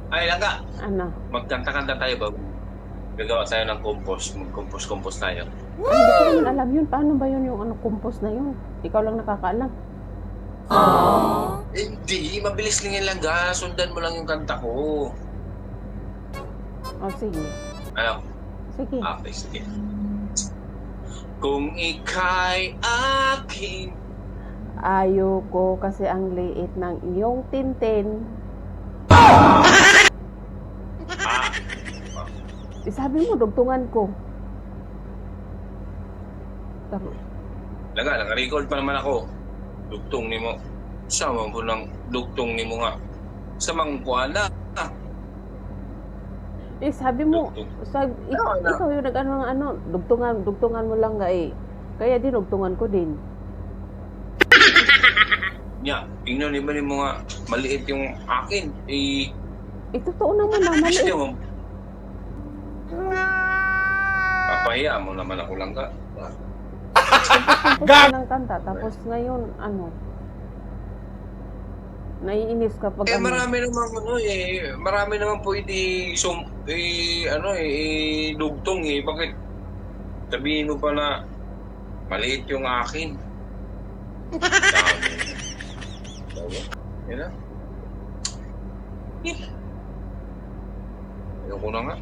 Ay, langga. Ano? Magkanta-kanta tayo ba? Gagawa tayo ng compost. Mag-compose tayo. Ay, hindi ko naman alam yun. Paano ba yun yung ano, compost na yun? Ikaw lang nakakaalam. Hindi, mabilis lang yan langga. Sundan mo lang yung kanta ko. O, sige. Ano? Sige. Okay, sige. Kung ika'y aking... Ayoko kasi ang liit ng iyong tintin. Sabi mo, dugtungan ko. Langga, naka-record pa naman ako. Dugtong ni mo. Sama mo lang dugtong ni mo nga. Sa mangkuana. Sabi mo, ikaw yung nag-ano, dugtungan mo lang nga eh. Kaya din, dugtungan ko din. Nya, tingnan ni mo nga, maliit yung akin. Totoo naman na, maliit. Gusto mo? Papahiya mo naman ako lang ka. Tapos ng kanta, tapos ngayon, naiinis kapag Marami naman pwede dugtong eh. Bakit sabihin mo pa na maliit yung akin? Yan na. Ayoko na nga.